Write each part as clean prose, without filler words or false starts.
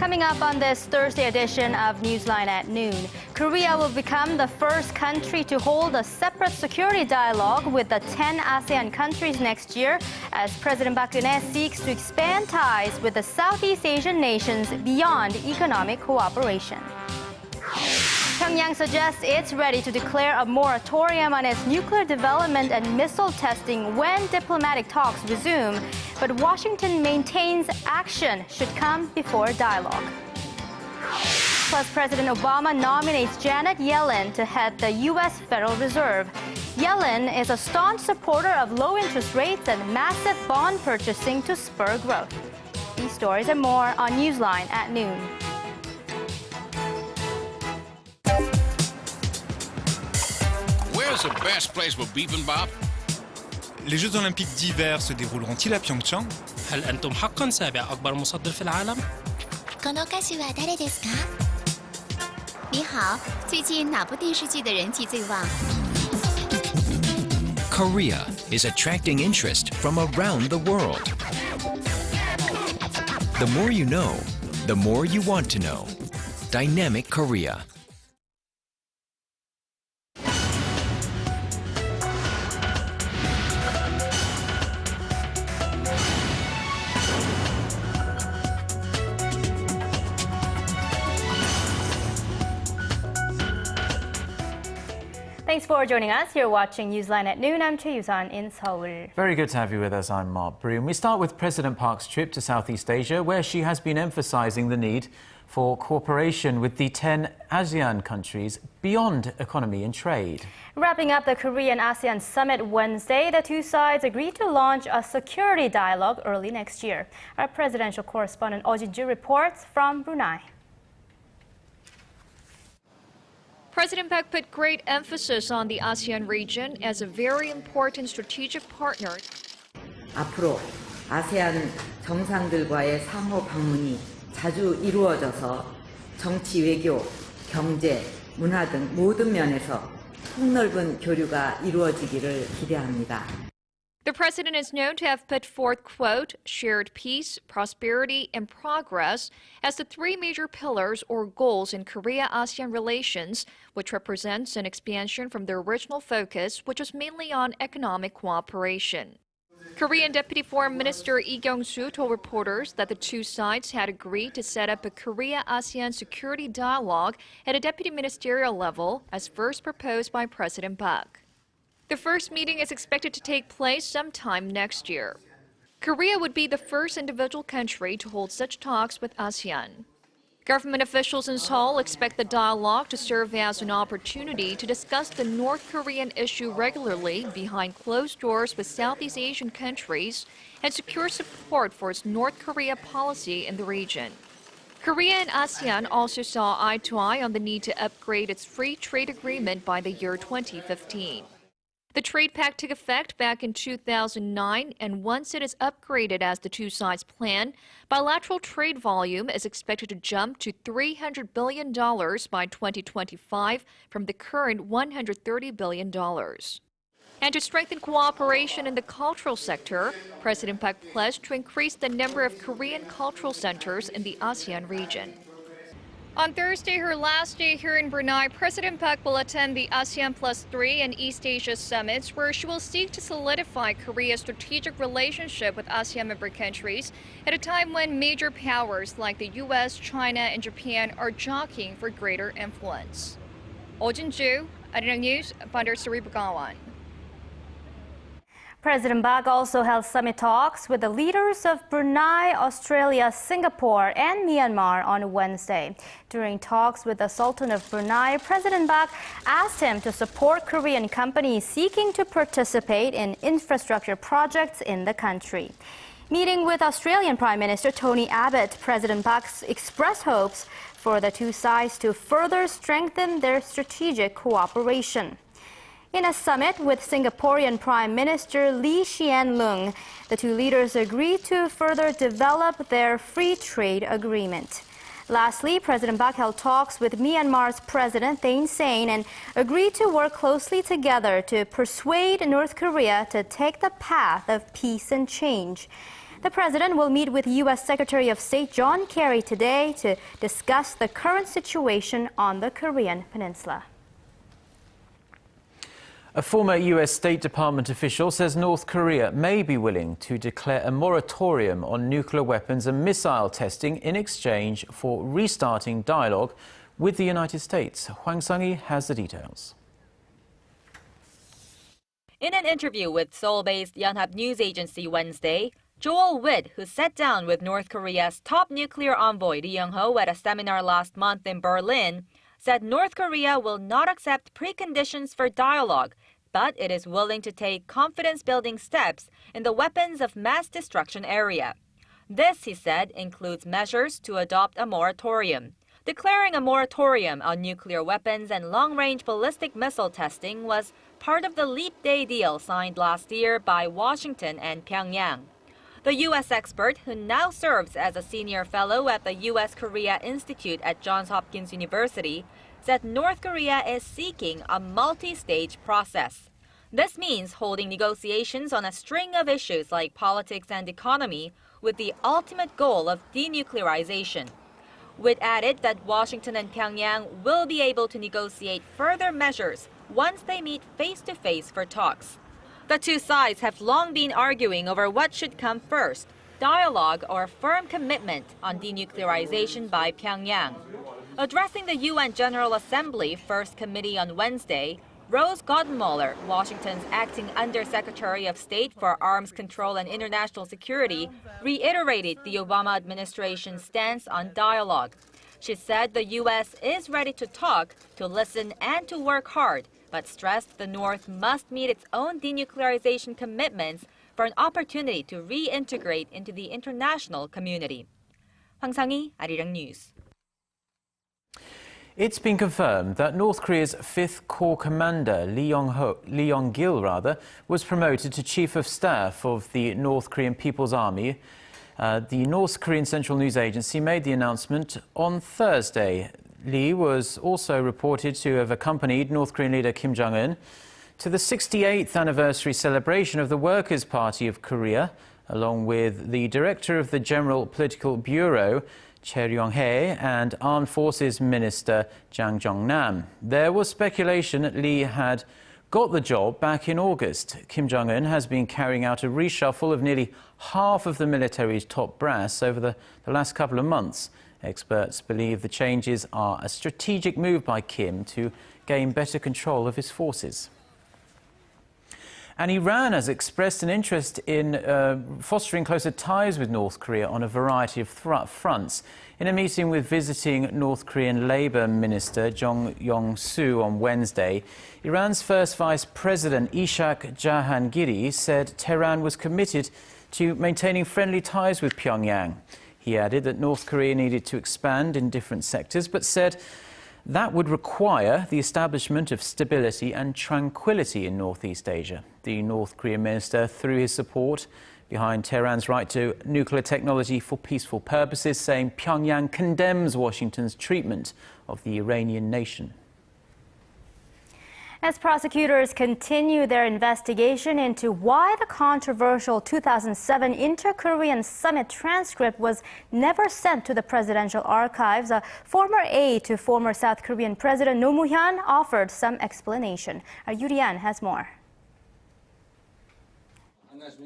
Coming up on this Thursday edition of Newsline at noon, Korea will become the first country to hold a separate security dialogue with the 10 ASEAN countries next year as President Park Geun-hye seeks to expand ties with the Southeast Asian nations beyond economic cooperation. Pyongyang suggests it's ready to declare a moratorium on its nuclear development and missile testing when diplomatic talks resume, but Washington maintains action should come before dialogue. Plus, President Obama nominates Janet Yellen to head the U.S. Federal Reserve. Yellen is a staunch supporter of low interest rates and massive bond purchasing to spur growth. These stories and more on Newsline at noon. Where's the best place for bibimbap? Les Jeux Olympiques d'hiver se dérouleront-ils à Pyeongchang? هل أنتم حقاً سابع أكبر مصدر في العالم؟ この歌手は誰ですか？你好，最近哪部电视剧的人气最旺？ Korea is attracting interest from around the world. The more you know, the more you want to know. Dynamic Korea. Thanks for joining us. You're watching Newsline at noon. I'm Choi Yusan in Seoul. Very good to have you with us. I'm Mark Broom. We start with President Park's trip to Southeast Asia, where she has been emphasizing the need for cooperation with the 10 ASEAN countries beyond economy and trade. Wrapping up the Korean-ASEAN summit Wednesday, the two sides agreed to launch a security dialogue early next year. Our presidential correspondent Oh Jin-joo reports from Brunei. President Park put great emphasis on the ASEAN region as a very important strategic partner. 앞으로 아세안 정상들과의 상호 방문이 자주 이루어져서 정치, 외교, 경제, 문화 등 모든 면에서 폭넓은 교류가 이루어지기를 기대합니다. The president is known to have put forth, quote, shared peace, prosperity, and progress as the three major pillars or goals in Korea-ASEAN relations, which represents an expansion from the original focus, which was mainly on economic cooperation. Korean Deputy Foreign Minister Lee Kyung-soo told reporters that the two sides had agreed to set up a Korea-ASEAN security dialogue at a deputy ministerial level, as first proposed by President Park. The first meeting is expected to take place sometime next year. Korea would be the first individual country to hold such talks with ASEAN. Government officials in Seoul expect the dialogue to serve as an opportunity to discuss the North Korean issue regularly behind closed doors with Southeast Asian countries and secure support for its North Korea policy in the region. Korea and ASEAN also saw eye to eye on the need to upgrade its free trade agreement by the year 2015. The trade pact took effect back in 2009, and once it is upgraded as the two sides plan, bilateral trade volume is expected to jump to $300 billion by 2025 from the current $130 billion. And to strengthen cooperation in the cultural sector, President Park pledged to increase the number of Korean cultural centers in the ASEAN region. On Thursday, her last day here in Brunei, President Park will attend the ASEAN Plus 3 and East Asia summits, where she will seek to solidify Korea's strategic relationship with ASEAN member countries at a time when major powers like the U.S., China, and Japan are jockeying for greater influence. Oh Jin-joo, Arirang News, Bandar Seri Begawan. President Park also held summit talks with the leaders of Brunei, Australia, Singapore, and Myanmar on Wednesday. During talks with the Sultan of Brunei, President Park asked him to support Korean companies seeking to participate in infrastructure projects in the country. Meeting with Australian Prime Minister Tony Abbott, President Park expressed hopes for the two sides to further strengthen their strategic cooperation. In a summit with Singaporean Prime Minister Lee Hsien Loong, the two leaders agreed to further develop their free trade agreement. Lastly, President Park held talks with Myanmar's President Thein Sein and agreed to work closely together to persuade North Korea to take the path of peace and change. The president will meet with U.S. Secretary of State John Kerry today to discuss the current situation on the Korean peninsula. A former U.S. State Department official says North Korea may be willing to declare a moratorium on nuclear weapons and missile testing in exchange for restarting dialogue with the United States. Hwang Sang-hee has the details. In an interview with Seoul-based Yonhap news agency Wednesday, Joel Witt, who sat down with North Korea's top nuclear envoy Lee Young-ho at a seminar last month in Berlin, said North Korea will not accept preconditions for dialogue, but it is willing to take confidence-building steps in the weapons of mass destruction area. This, he said, includes measures to adopt a moratorium. Declaring a moratorium on nuclear weapons and long-range ballistic missile testing was part of the Leap Day deal signed last year by Washington and Pyongyang. The U.S. expert, who now serves as a senior fellow at the U.S.-Korea Institute at Johns Hopkins University, said North Korea is seeking a multi-stage process. This means holding negotiations on a string of issues like politics and economy with the ultimate goal of denuclearization. Witt added that Washington and Pyongyang will be able to negotiate further measures once they meet face-to-face for talks. The two sides have long been arguing over what should come first, dialogue or firm commitment on denuclearization by Pyongyang. Addressing the UN General Assembly First Committee on Wednesday, Rose Gottemoeller, Washington's acting Undersecretary of State for Arms Control and International Security, reiterated the Obama administration's stance on dialogue. She said the U.S. is ready to talk, to listen, and to work hard, but stressed the North must meet its own denuclearization commitments for an opportunity to reintegrate into the international community. Hwang Sang-hee, Arirang News. It's been confirmed that North Korea's 5th Corps Commander Lee Yong-gil was promoted to Chief of Staff of the North Korean People's Army. The North Korean Central News Agency made the announcement on Thursday. Lee was also reported to have accompanied North Korean leader Kim Jong-un to the 68th anniversary celebration of the Workers' Party of Korea, along with the director of the General Political Bureau, Choi Ryong-hae, and Armed Forces Minister Jang Jong-nam. There was speculation that Lee had got the job back in August. Kim Jong-un has been carrying out a reshuffle of nearly half of the military's top brass over the last couple of months. Experts believe the changes are a strategic move by Kim to gain better control of his forces. And Iran has expressed an interest in fostering closer ties with North Korea on a variety of fronts. In a meeting with visiting North Korean Labour Minister Jong Yong-soo on Wednesday, Iran's first Vice President Ishaq Jahangiri said Tehran was committed to maintaining friendly ties with Pyongyang. He added that North Korea needed to expand in different sectors, but said that would require the establishment of stability and tranquility in Northeast Asia. The North Korean minister threw his support behind Tehran's right to nuclear technology for peaceful purposes, saying Pyongyang condemns Washington's treatment of the Iranian nation. As prosecutors continue their investigation into why the controversial 2007 Inter-Korean Summit transcript was never sent to the presidential archives, a former aide to former South Korean President Roh Moohyun offered some explanation. Yurian has more.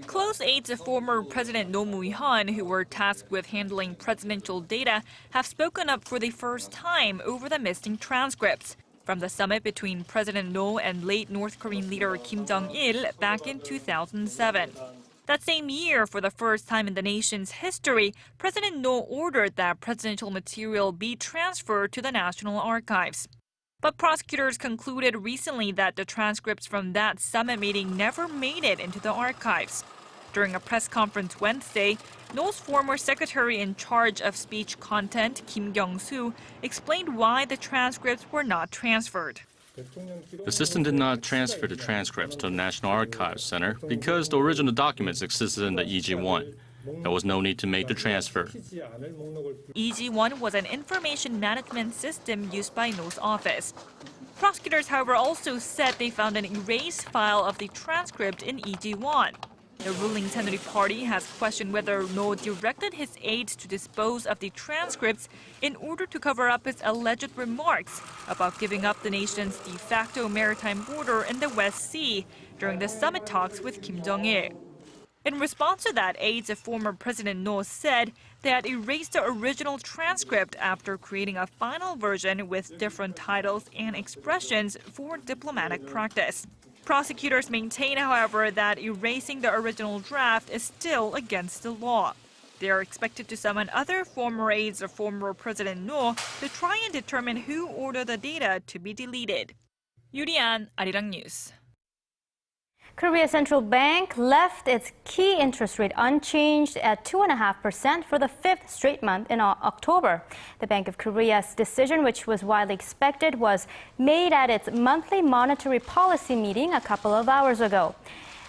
Close aides of former President Roh Moohyun, who were tasked with handling presidential data, have spoken up for the first time over the missing transcripts from the summit between President Roh and late North Korean leader Kim Jong-il back in 2007. That same year, for the first time in the nation's history, President Roh ordered that presidential material be transferred to the National Archives. But prosecutors concluded recently that the transcripts from that summit meeting never made it into the archives. During a press conference Wednesday, Roh's former secretary in charge of speech content, Kim Kyung-soo, explained why the transcripts were not transferred. The system did not transfer the transcripts to the National Archives Center because the original documents existed in the EG1. There was no need to make the transfer. EG1 was an information management system used by Roh's office. Prosecutors, however, also said they found an erased file of the transcript in EG1. The ruling Saenuri party has questioned whether Roh directed his aides to dispose of the transcripts in order to cover up his alleged remarks about giving up the nation's de facto maritime border in the West Sea during the summit talks with Kim Jong-il. In response to that, aides of former President Roh said they had erased the original transcript after creating a final version with different titles and expressions for diplomatic practice. Prosecutors maintain, however, that erasing the original draft is still against the law. They are expected to summon other former aides of former President Roh to try and determine who ordered the data to be deleted. Yurian, Arirang News. Korea Central Bank left its key interest rate unchanged at 2.5% for the fifth straight month in October. The Bank of Korea's decision, which was widely expected, was made at its monthly monetary policy meeting a couple of hours ago.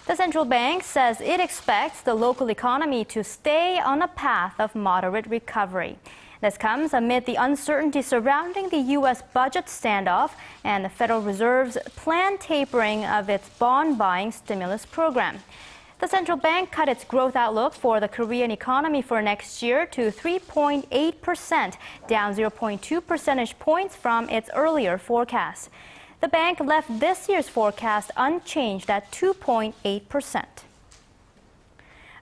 The central bank says it expects the local economy to stay on a path of moderate recovery. This comes amid the uncertainty surrounding the U.S. budget standoff and the Federal Reserve's planned tapering of its bond-buying stimulus program. The central bank cut its growth outlook for the Korean economy for next year to 3.8%, down 0.2 percentage points from its earlier forecast. The bank left this year's forecast unchanged at 2.8%.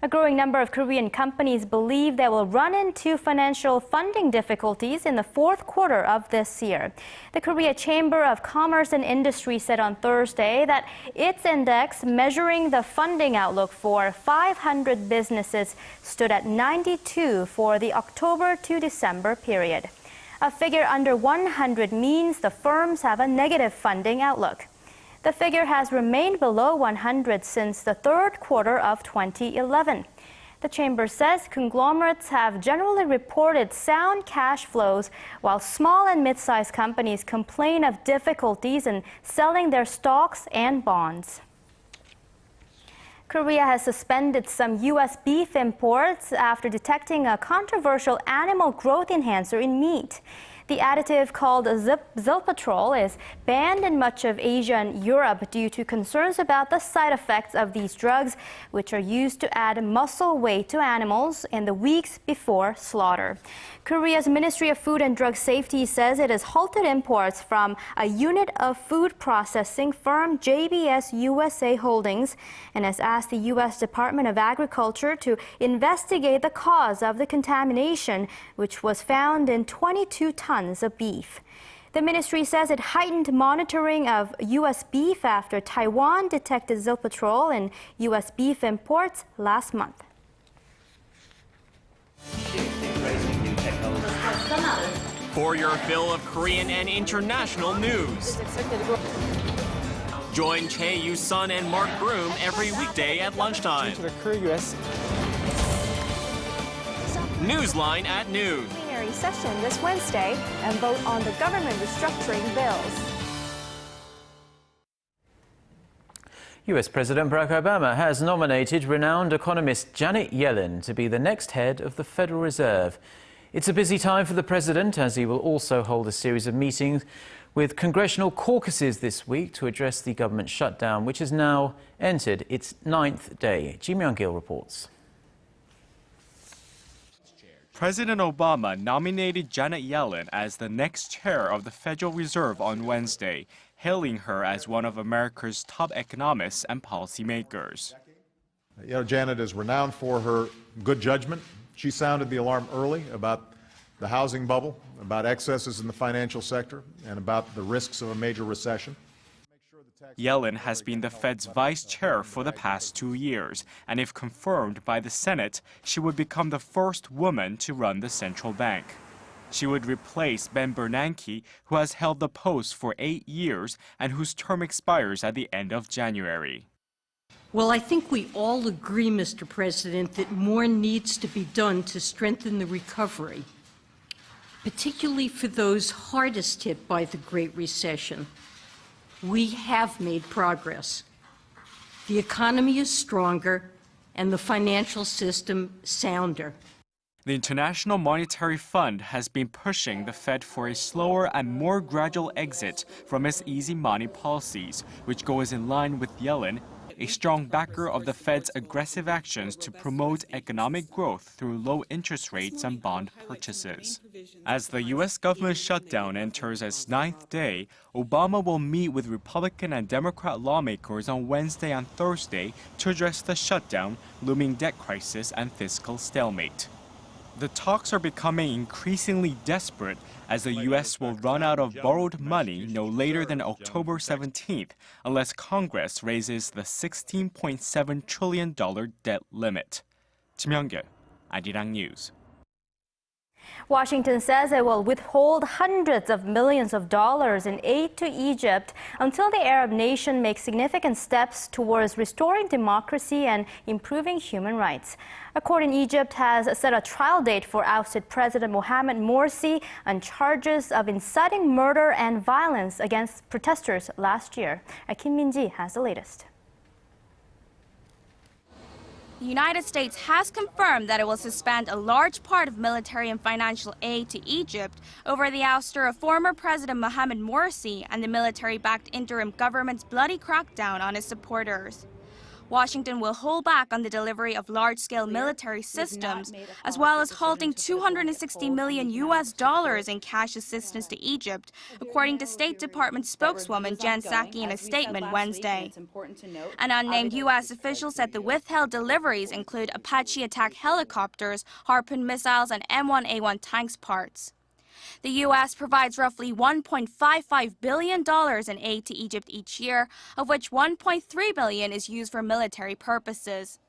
A growing number of Korean companies believe they will run into financial funding difficulties in the fourth quarter of this year. The Korea Chamber of Commerce and Industry said on Thursday that its index measuring the funding outlook for 500 businesses stood at 92 for the October to December period. A figure under 100 means the firms have a negative funding outlook. The figure has remained below 100 since the third quarter of 2011. The chamber says conglomerates have generally reported sound cash flows, while small and mid-sized companies complain of difficulties in selling their stocks and bonds. Korea has suspended some U.S. beef imports after detecting a controversial animal growth enhancer in meat. The additive called zilpatrol is banned in much of Asia and Europe due to concerns about the side effects of these drugs, which are used to add muscle weight to animals in the weeks before slaughter. Korea's Ministry of Food and Drug Safety says it has halted imports from a unit of food processing firm JBS USA Holdings and has asked the U.S. Department of Agriculture to investigate the cause of the contamination, which was found in 22 tons of beef. The ministry says it heightened monitoring of U.S. beef after Taiwan detected zilpatrol in U.S. beef imports last month. For your fill of Korean and international news. Join Chae Yu-sun and Mark Broom every weekday at lunchtime. Newsline at noon. Plenary session this Wednesday and vote on the government restructuring bills. U.S. President Barack Obama has nominated renowned economist Janet Yellen to be the next head of the Federal Reserve. It's a busy time for the president, as he will also hold a series of meetings with congressional caucuses this week to address the government shutdown, which has now entered its 9th day. Ji Myung-gil reports. President Obama nominated Janet Yellen as the next chair of the Federal Reserve on Wednesday, hailing her as one of America's top economists and policymakers. Janet is renowned for her good judgment. She sounded the alarm early about the housing bubble, about excesses in the financial sector, and about the risks of a major recession. Yellen has been the Fed's vice chair for the past 2 years, and if confirmed by the Senate, she would become the first woman to run the central bank. She would replace Ben Bernanke, who has held the post for 8 years and whose term expires at the end of January. Well, I think we all agree, Mr. President, that more needs to be done to strengthen the recovery, particularly for those hardest hit by the Great Recession. We have made progress. The economy is stronger and the financial system sounder. The International Monetary Fund has been pushing the Fed for a slower and more gradual exit from its easy money policies, which goes in line with Yellen. a strong backer of the Fed's aggressive actions to promote economic growth through low interest rates and bond purchases. As the U.S. government shutdown enters its 9th day, Obama will meet with Republican and Democrat lawmakers on Wednesday and Thursday to address the shutdown, looming debt crisis, and fiscal stalemate. The talks are becoming increasingly desperate as the U.S. will run out of borrowed money no later than October 17th unless Congress raises the $16.7 trillion debt limit. Kim Hyung-gil, Arirang News. Washington says it will withhold hundreds of millions of dollars in aid to Egypt until the Arab nation makes significant steps towards restoring democracy and improving human rights. A court in Egypt has set a trial date for ousted President Mohamed Morsi on charges of inciting murder and violence against protesters last year. Kim Min-ji has the latest. The United States has confirmed that it will suspend a large part of military and financial aid to Egypt over the ouster of former President Mohamed Morsi and the military-backed interim government's bloody crackdown on his supporters. Washington will hold back on the delivery of large-scale military systems, as well as halting $260 million in cash assistance to Egypt, according to State Department spokeswoman Jen Psaki in a statement Wednesday. An unnamed U.S. official said the withheld deliveries include Apache attack helicopters, Harpoon missiles, and M1A1 tanks parts. The U.S. provides roughly $1.55 billion in aid to Egypt each year, of which $1.3 billion is used for military purposes.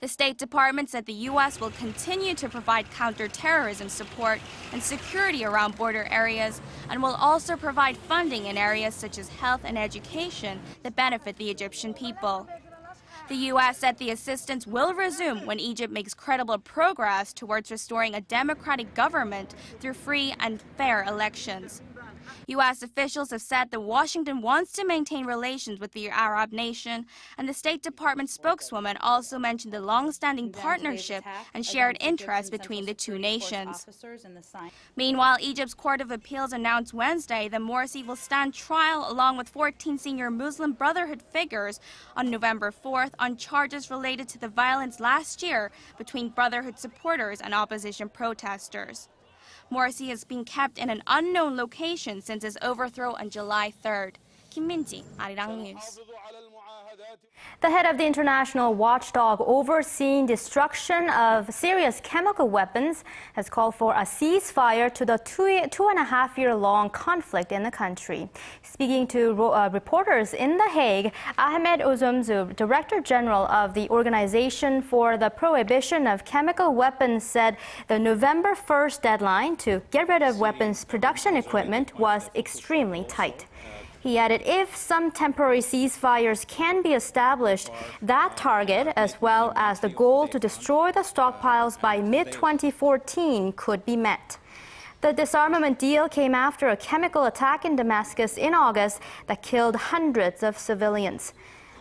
The State Department said the U.S. will continue to provide counterterrorism support and security around border areas, and will also provide funding in areas such as health and education that benefit the Egyptian people. The U.S. said the assistance will resume when Egypt makes credible progress towards restoring a democratic government through free and fair elections. U.S. officials have said that Washington wants to maintain relations with the Arab nation, and the State Department spokeswoman also mentioned the long-standing partnership and shared interests between the two nations. Meanwhile, Egypt's Court of Appeals announced Wednesday that Morsi will stand trial along with 14 senior Muslim Brotherhood figures on November 4th on charges related to the violence last year between Brotherhood supporters and opposition protesters. Morsi has been kept in an unknown location since his overthrow on July 3rd. Kim Min-ji, Arirang News. The head of the international watchdog overseeing destruction of Syria's chemical weapons has called for a ceasefire to the two-and-a-half-year-long conflict in the country. Speaking to reporters in The Hague, Ahmed Ozumzu, Director General of the Organization for the Prohibition of Chemical Weapons, said the November 1st deadline to get rid of weapons production equipment was extremely tight. He added if some temporary ceasefires can be established, that target, as well as the goal to destroy the stockpiles by mid-2014, could be met. The disarmament deal came after a chemical attack in Damascus in August that killed hundreds of civilians.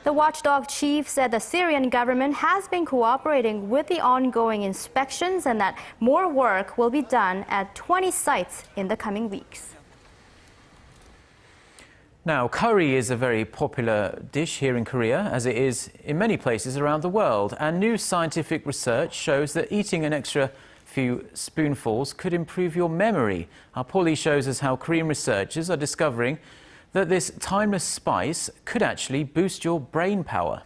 The watchdog chief said the Syrian government has been cooperating with the ongoing inspections and that more work will be done at 20 sites in the coming weeks. Now, curry is a very popular dish here in Korea, as it is in many places around the world. And new scientific research shows that eating an extra few spoonfuls could improve your memory. Our Paulie shows us how Korean researchers are discovering that this timeless spice could actually boost your brain power.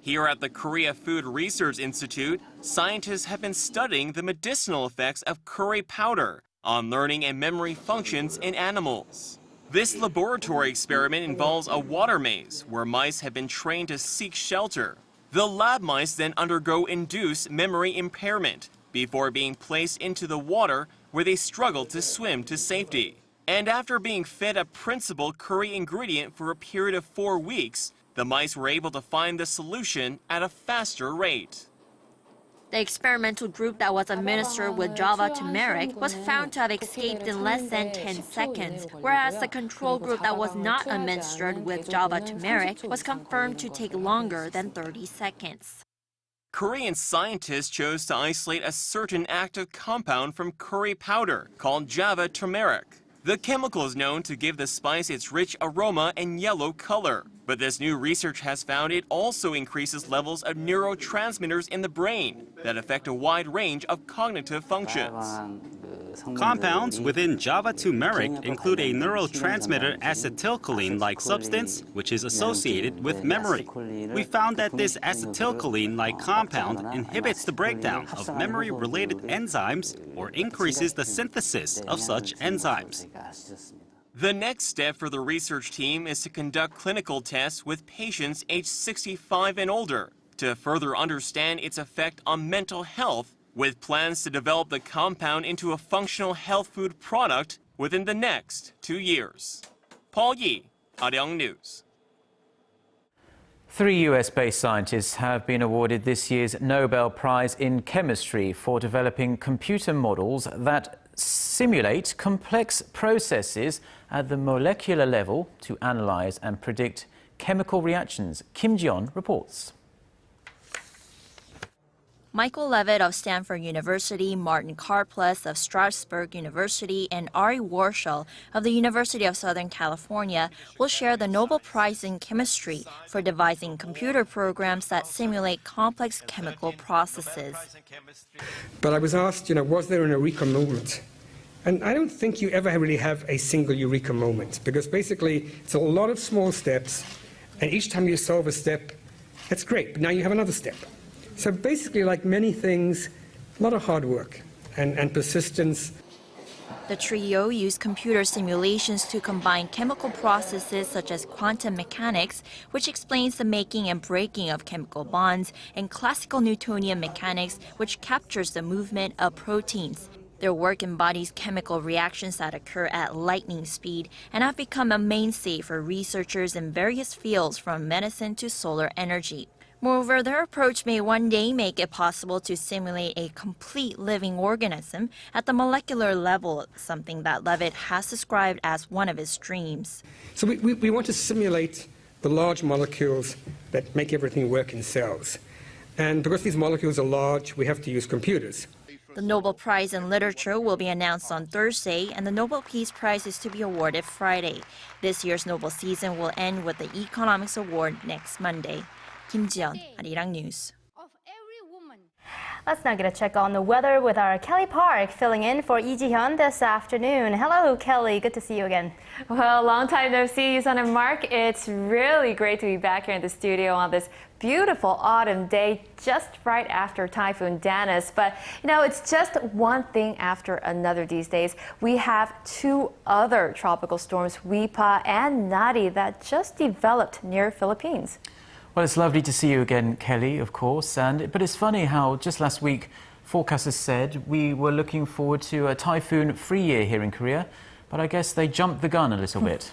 Here at the Korea Food Research Institute, scientists have been studying the medicinal effects of curry powder on learning and memory functions in animals. This laboratory experiment involves a water maze where mice have been trained to seek shelter. The lab mice then undergo induced memory impairment before being placed into the water where they struggle to swim to safety. And after being fed a principal curry ingredient for a period of 4 weeks, the mice were able to find the solution at a faster rate. The experimental group that was administered with Java turmeric was found to have escaped in less than 10 seconds, whereas the control group that was not administered with Java turmeric was confirmed to take longer than 30 seconds. Korean scientists chose to isolate a certain active compound from curry powder called Java turmeric. The chemical is known to give the spice its rich aroma and yellow color. But this new research has found it also increases levels of neurotransmitters in the brain that affect a wide range of cognitive functions. Compounds within Java turmeric include a neurotransmitter acetylcholine-like substance, which is associated with memory. We found that this acetylcholine-like compound inhibits the breakdown of memory-related enzymes or increases the synthesis of such enzymes. The next step for the research team is to conduct clinical tests with patients aged 65 and older to further understand its effect on mental health, with plans to develop the compound into a functional health food product within the next 2 years. Paul Yi, Arirang News. 3 US-based scientists have been awarded this year's Nobel Prize in Chemistry for developing computer models that simulate complex processes at the molecular level to analyze and predict chemical reactions. Kim Ji-yeon reports. Michael Levitt of Stanford University, Martin Karplus of Strasbourg University, and Ari Warshall of the University of Southern California will share the Nobel Prize in Chemistry for devising computer programs that simulate complex chemical processes. But I was asked, was there an eureka moment? And I don't think you ever really have a single eureka moment, because basically it's a lot of small steps, and each time you solve a step, that's great, but now you have another step. So basically, like many things, a lot of hard work and persistence. The trio used computer simulations to combine chemical processes such as quantum mechanics, which explains the making and breaking of chemical bonds, and classical Newtonian mechanics, which captures the movement of proteins. Their work embodies chemical reactions that occur at lightning speed and have become a mainstay for researchers in various fields from medicine to solar energy. Moreover, their approach may one day make it possible to simulate a complete living organism at the molecular level, something that Levitt has described as one of his dreams. So we want to simulate the large molecules that make everything work in cells. And because these molecules are large, we have to use computers. The Nobel Prize in Literature will be announced on Thursday, and the Nobel Peace Prize is to be awarded Friday. This year's Nobel season will end with the Economics Award next Monday. Kim Ji-yeon, Arirang News. Let's now get a check on the weather with our Kelly Park filling in for Lee Ji-hyun this afternoon. Hello, Kelly. Good to see you again. Well, long time no see, Sun and Mark. It's really great to be back here in the studio on this beautiful autumn day just right after Typhoon Dennis. But, it's just one thing after another these days. We have 2 other tropical storms, Wipa and Nari, that just developed near Philippines. Well, it's lovely to see you again, Kelly, of course. But it's funny how just last week, forecasters said we were looking forward to a typhoon-free year here in Korea. But I guess they jumped the gun a little bit.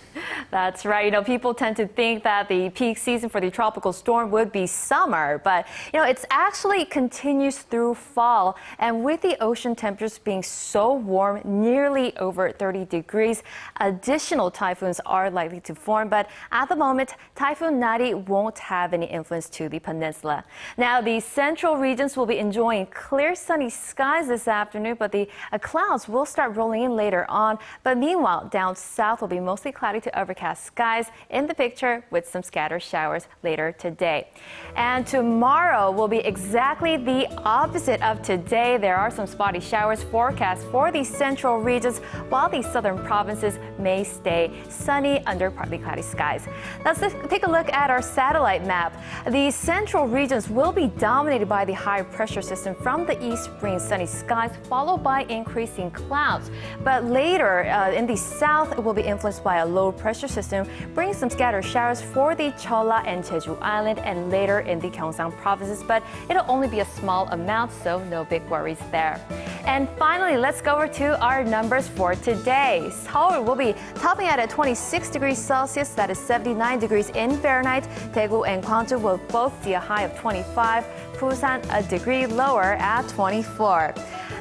That's right. People tend to think that the peak season for the tropical storm would be summer. But, it's actually continues through fall. And with the ocean temperatures being so warm, nearly over 30 degrees, additional typhoons are likely to form. But at the moment, Typhoon Nari won't have any influence to the peninsula. Now, the central regions will be enjoying clear sunny skies this afternoon, but the clouds will start rolling in later on. But meanwhile, down south will be mostly cloudy to overcast skies in the picture with some scattered showers later today. And tomorrow will be exactly the opposite of today. There are some spotty showers forecast for the central regions, while the southern provinces may stay sunny under partly cloudy skies. Let's take a look at our satellite map. The central regions will be dominated by the high pressure system from the east, bringing sunny skies, followed by increasing clouds. But later, in the south, it will be influenced by a low pressure system, bringing some scattered showers for the Cholla and Jeju Island and later in the Gyeongsang provinces, but it'll only be a small amount, so no big worries there. And finally, let's go over to our numbers for today. Seoul will be topping out at 26 degrees Celsius, that is 79 degrees in Fahrenheit. Daegu and Gwangju will both see a high of 25, Busan a degree lower at 24.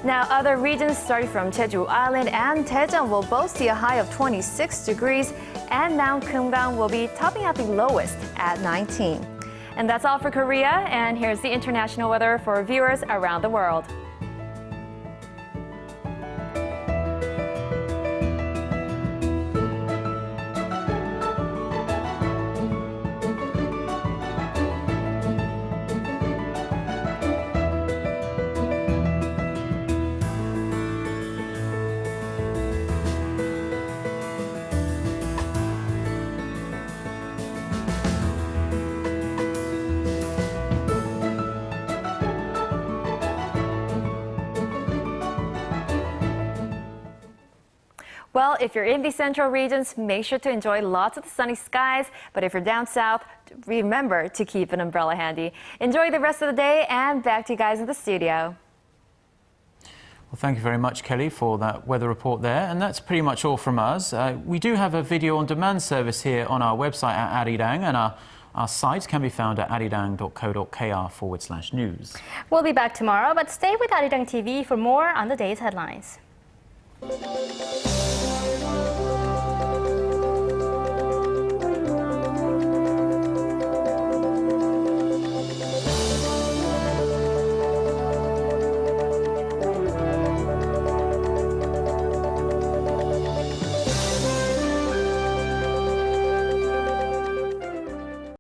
Now, other regions starting from Jeju Island and Daejeon will both see a high of 26 degrees, and Mount Kumgang will be topping out the lowest at 19. And that's all for Korea, and here's the international weather for viewers around the world. Well, if you're in the central regions, make sure to enjoy lots of the sunny skies. But if you're down south, remember to keep an umbrella handy. Enjoy the rest of the day, and back to you guys in the studio. Well, thank you very much, Kelly, for that weather report there. And that's pretty much all from us. We do have a video on demand service here on our website at Arirang, and our site can be found at arirang.co.kr/news. We'll be back tomorrow, but stay with Arirang TV for more on the day's headlines.